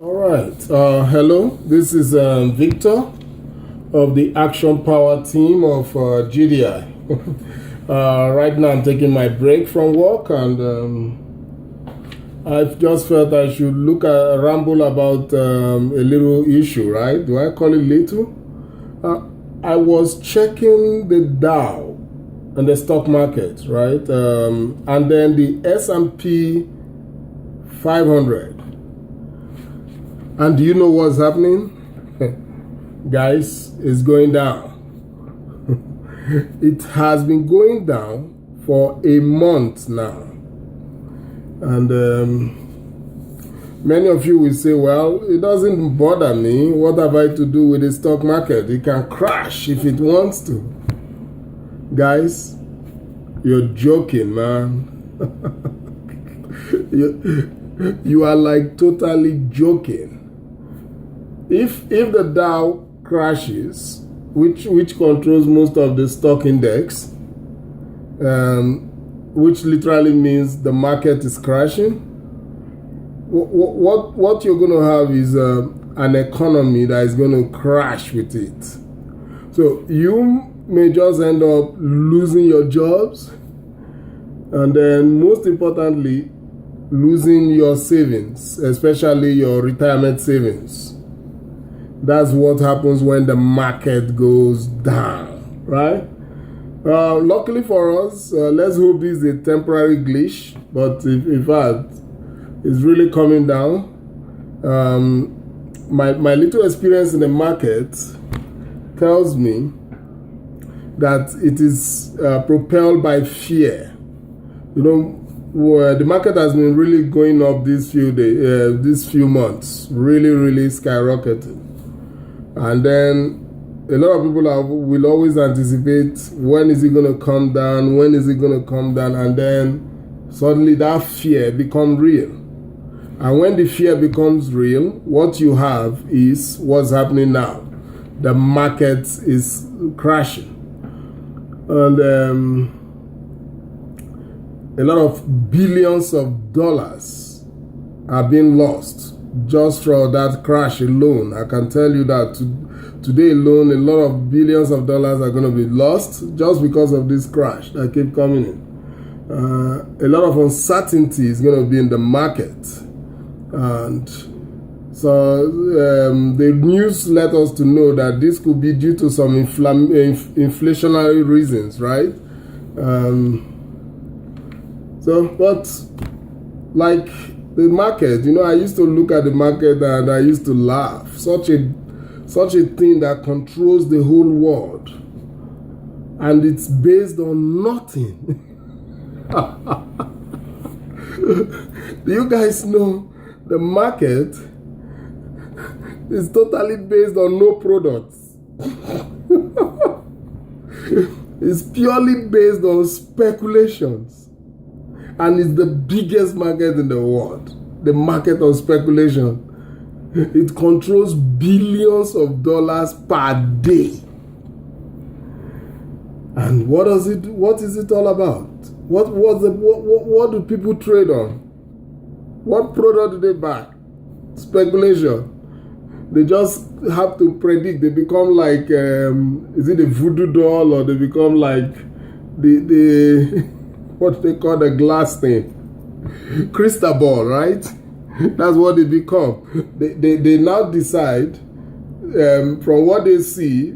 All right. Hello. This is Victor of the Action Power team of GDI. Right now, I'm taking my break from work, and I've just felt I should ramble about a little issue. Right? Do I call it little? I was checking the Dow and the stock market, right? And then the S&P 500. And do you know what's happening? Guys, it's going down. It has been going down for a month now. And many of you will say, well, it doesn't bother me. What have I to do with the stock market? It can crash if it wants to. Guys, you're joking, man. You are like totally joking. If the Dow crashes, which controls most of the stock index, which literally means the market is crashing, what you're going to have is an economy that is going to crash with it. So you may just end up losing your jobs, and then most importantly, losing your savings, especially your retirement savings. That's what happens when the market goes down, right? Luckily for us, let's hope this is a temporary glitch, but in fact, it's really coming down. My little experience in the market tells me that it is propelled by fear. You know, the market has been really going up these few months, really skyrocketing. And then a lot of people will always anticipate, when is it going to come down? When is it going to come down? And then suddenly that fear becomes real. And when the fear becomes real, what you have is what's happening now. The market is crashing. And a lot of billions of dollars are being lost just for that crash alone. I can tell you that today alone, a lot of billions of dollars are going to be lost just because of this crash that keep coming in. A lot of uncertainty is going to be in the market. And so the news let us to know that this could be due to some inflationary reasons, right? But like the market, I used to look at the market and I used to laugh. Such a thing that controls the whole world, and it's based on nothing. Do you guys know the market is totally based on no products? It's purely based on speculations. And it's the biggest market in the world, the market of speculation. It controls billions of dollars per day. And what is it all about? What do people trade on? What product do they buy? Speculation. They just have to predict. They become like, is it a voodoo doll, or they become like the what they call the glass thing, crystal ball, right? That's what they become. They now decide from what they see,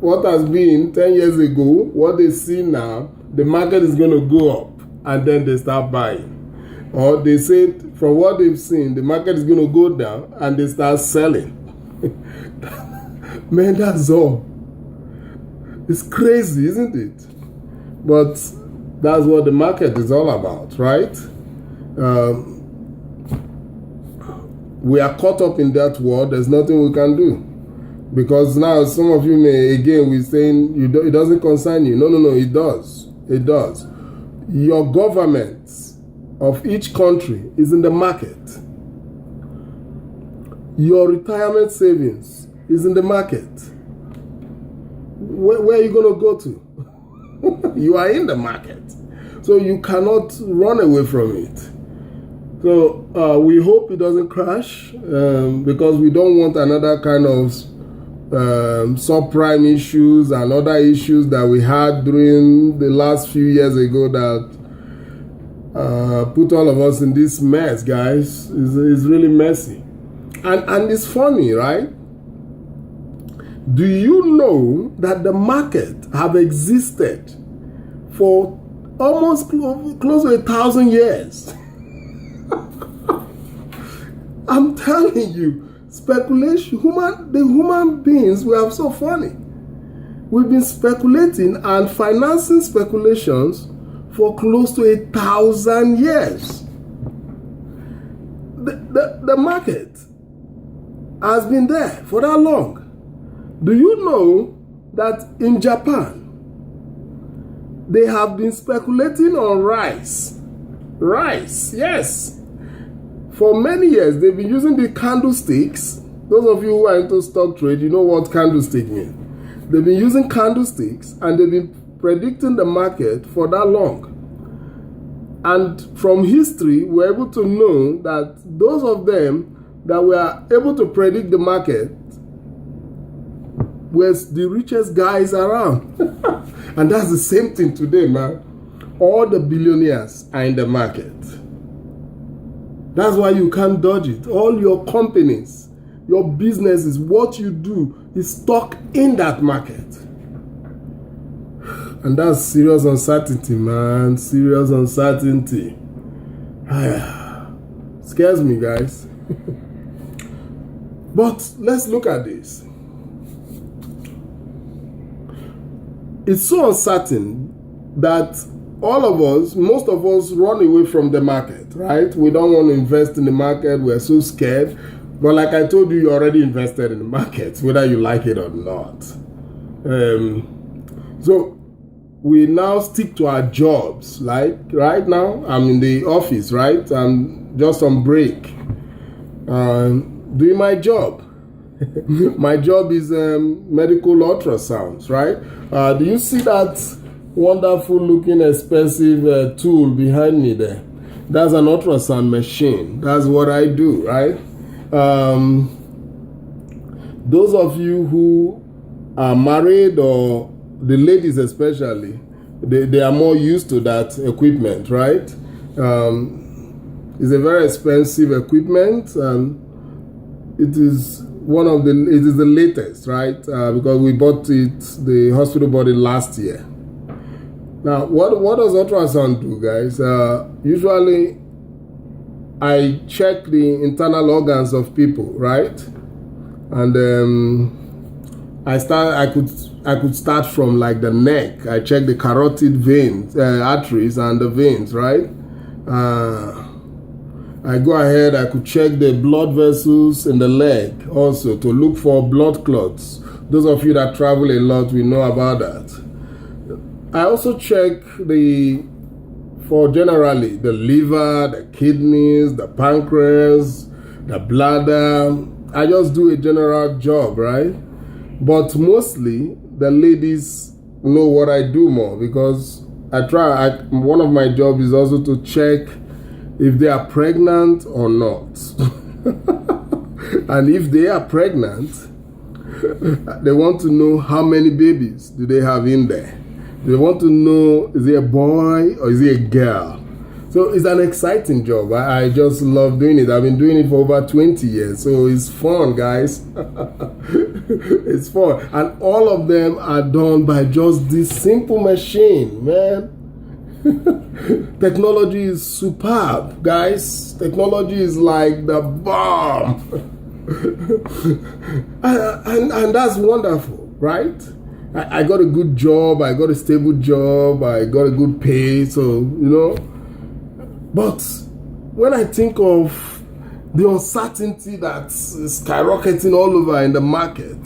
what has been 10 years ago, what they see now, the market is going to go up, and then they start buying. Or they say from what they've seen, the market is going to go down, and they start selling. Man, that's all. It's crazy, isn't it? But that's what the market is all about, right? We are caught up in that world. There's nothing we can do. Because now some of you may, again, we're saying it doesn't concern you. No, it does. It does. Your governments of each country is in the market. Your retirement savings is in the market. Where are you going to go to? You are in the market. So you cannot run away from it. So we hope it doesn't crash because we don't want another kind of subprime issues and other issues that we had during the last few years ago that put all of us in this mess, guys. It's really messy. And it's funny, right? Do you know that the market have existed for almost close to 1,000 years? I'm telling you, speculation, the human beings, we are so funny. We've been speculating and financing speculations for close to 1,000 years. The market has been there for that long. Do you know that in Japan, they have been speculating on rice? Rice, yes. For many years, they've been using the candlesticks. Those of you who are into stock trade, you know what candlestick means. They've been using candlesticks and they've been predicting the market for that long. And from history, we're able to know that those of them that were able to predict the market were the richest guys around. And that's the same thing today, man. All the billionaires are in the market. That's why you can't dodge it. All your companies, your businesses, what you do is stuck in that market. And that's serious uncertainty, man. Serious uncertainty. Scares me, guys. But let's look at this. It's so uncertain that all of us, most of us, run away from the market, right? We don't want to invest in the market. We're so scared. But like I told you, you already invested in the market, whether you like it or not. So we now stick to our jobs. Like right now, I'm in the office, right? I'm just on break, doing my job. My job is medical ultrasounds, right? Do you see that wonderful looking expensive tool behind me there? That's an ultrasound machine. That's what I do, right? Those of you who are married, or the ladies especially, they are more used to that equipment, right? It's a very expensive equipment, and it is the latest, right? Because we bought the hospital bought it last year. Now, what does ultrasound do, guys? Usually, I check the internal organs of people, right? And I could start from like the neck. I check the carotid veins, arteries, and the veins, right? I go ahead. I could check the blood vessels in the leg also to look for blood clots. Those of you that travel a lot, we know about that. I also check for generally the liver, the kidneys, the pancreas, the bladder. I just do a general job, right? But mostly the ladies know what I do more, because one of my jobs is also to check if they are pregnant or not. And if they are pregnant, they want to know how many babies do they have in there. They want to know, is it a boy or is it a girl? So it's an exciting job. I just love doing it. I've been doing it for over 20 years. So it's fun, guys. It's fun. And all of them are done by just this simple machine, man. Technology is superb, guys. Technology is like the bomb. and that's wonderful, right? I got a good job, I got a stable job, I got a good pay, so, But when I think of the uncertainty that's skyrocketing all over in the market,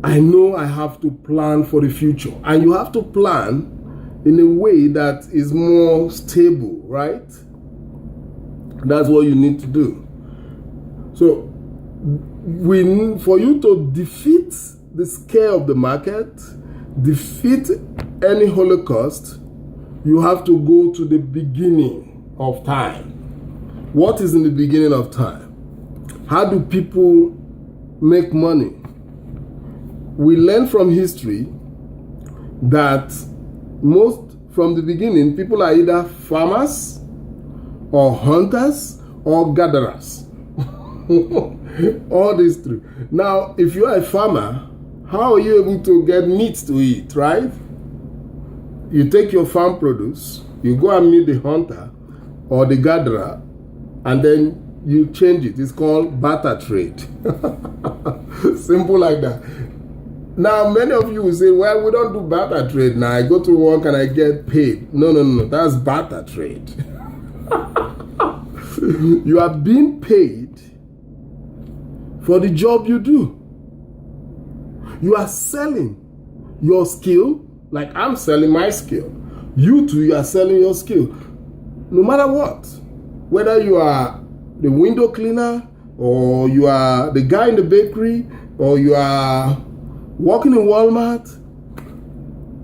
I know I have to plan for the future. And you have to plan in a way that is more stable, right? That's what you need to do. So, for you to defeat the scare of the market, defeat any Holocaust, you have to go to the beginning of time. What is in the beginning of time? How do people make money? We learn from history that most from the beginning, people are either farmers or hunters or gatherers. All these three. Now, if you are a farmer, how are you able to get meat to eat, right? You take your farm produce, you go and meet the hunter or the gatherer, and then you change it. It's called barter trade. Simple like that. Now, many of you will say, well, we don't do barter trade now. I go to work and I get paid. No. That's barter trade. You are being paid for the job you do. You are selling your skill, like I'm selling my skill. You too, you are selling your skill. No matter what. Whether you are the window cleaner, or you are the guy in the bakery, or you are working in Walmart,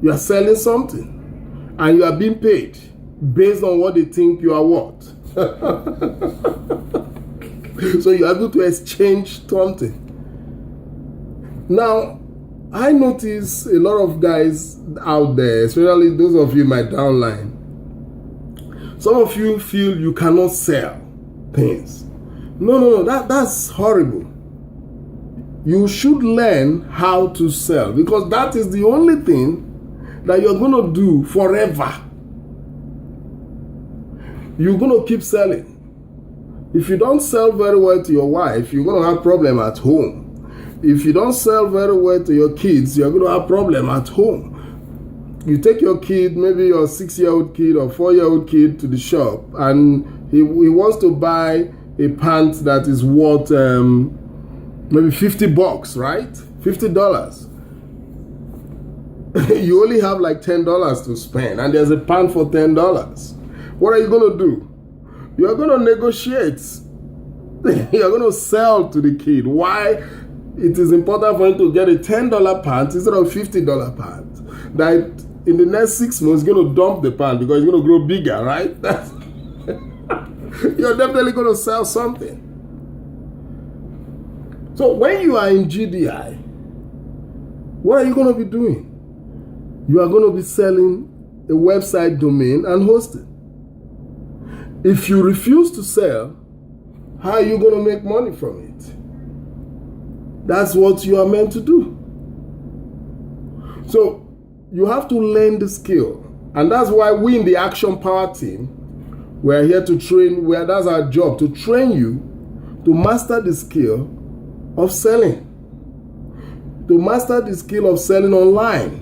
you are selling something. And you are being paid based on what they think you are worth. So you are able to exchange something. Now, I notice a lot of guys out there, especially those of you in my downline, some of you feel you cannot sell things. No, that's horrible. You should learn how to sell, because that is the only thing that you're going to do forever. You're going to keep selling. If you don't sell very well to your wife, you're going to have problem at home. If you don't sell very well to your kids, you're going to have problem at home. You take your kid, maybe your 6-year-old kid or 4-year-old kid, to the shop, and he wants to buy a pant that is worth maybe $50, right? $50. You only have like $10 to spend, and there's a pant for $10. What are you going to do? You're going to negotiate. You're going to sell to the kid. Why? It is important for him to get a $10 pant instead of $50 pant. That in the next 6 months, he's going to dump the pant because it's going to grow bigger, right? You're definitely going to sell something. So when you are in GDI, what are you going to be doing? You are going to be selling a website domain and hosting. If you refuse to sell, how are you going to make money from it? That's what you are meant to do. So you have to learn the skill. And that's why we in the Action Power team, we're here to train, that's our job, to train you to master the skill of selling. To master the skill of selling online.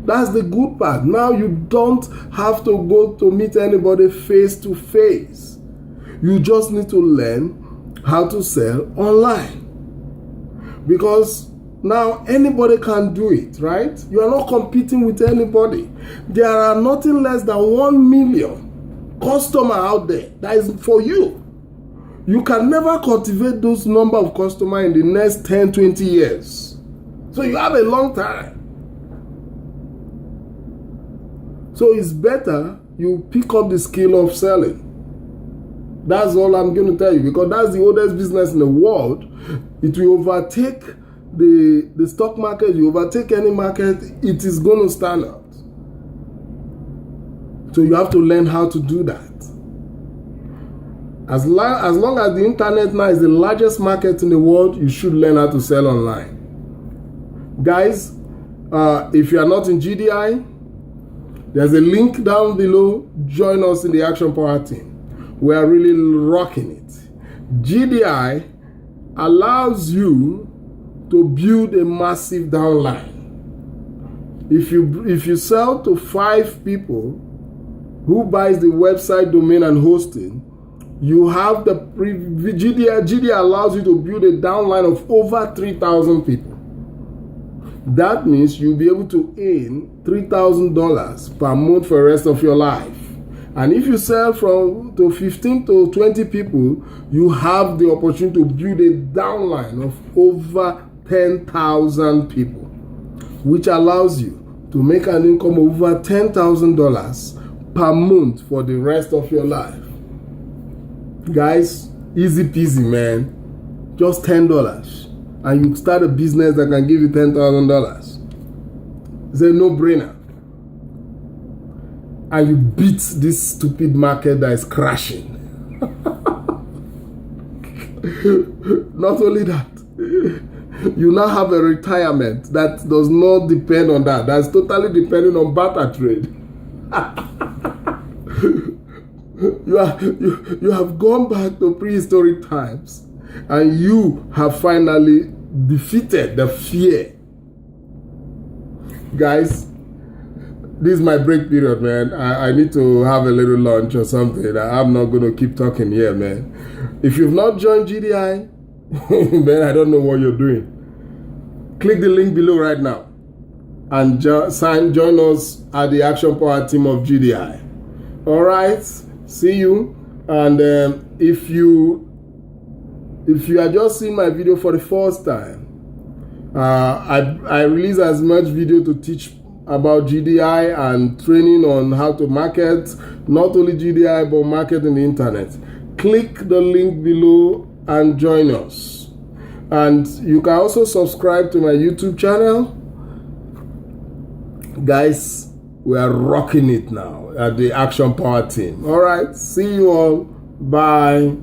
That's the good part. Now you don't have to go to meet anybody face to face. You just need to learn how to sell online. Because now anybody can do it, right? You are not competing with anybody. There are nothing less than 1 million customers out there that is for you. You can never cultivate those number of customers in the next 10, 20 years. So you have a long time. So it's better you pick up the skill of selling. That's all I'm going to tell you, because that's the oldest business in the world. It will overtake the stock market. You overtake any market, it is going to stand out. So you have to learn how to do that. As long as the internet now is the largest market in the world, you should learn how to sell online. Guys, if you are not in GDI, there's a link down below. Join us in the Action Power team. We are really rocking it. GDI allows you to build a massive downline. If you sell to 5 people who buys the website domain and hosting, you have the GDI allows you to build a downline of over 3,000 people. That means you'll be able to earn $3,000 per month for the rest of your life. And if you sell to 15 to 20 people, you have the opportunity to build a downline of over 10,000 people, which allows you to make an income of over $10,000 per month for the rest of your life. Guys, easy peasy, man. Just $10. And you start a business that can give you $10,000. It's a no-brainer. And you beat this stupid market that is crashing. Not only that, you now have a retirement that does not depend on that. That's totally depending on barter trade. You have gone back to prehistoric times, and you have finally defeated the fear. Guys, this is my break period, man. I need to have a little lunch or something. I'm not going to keep talking here, man. If you've not joined GDI, man, I don't know what you're doing. Click the link below right now and join us at the Action Power team of GDI. All right, see you. And if you are just seeing my video for the first time, I release as much video to teach about GDI and training on how to market, not only GDI but market on the internet. Click the link below and join us. And you can also subscribe to my YouTube channel. Guys, we are rocking it now at the Action Power team. All right, see you all. Bye.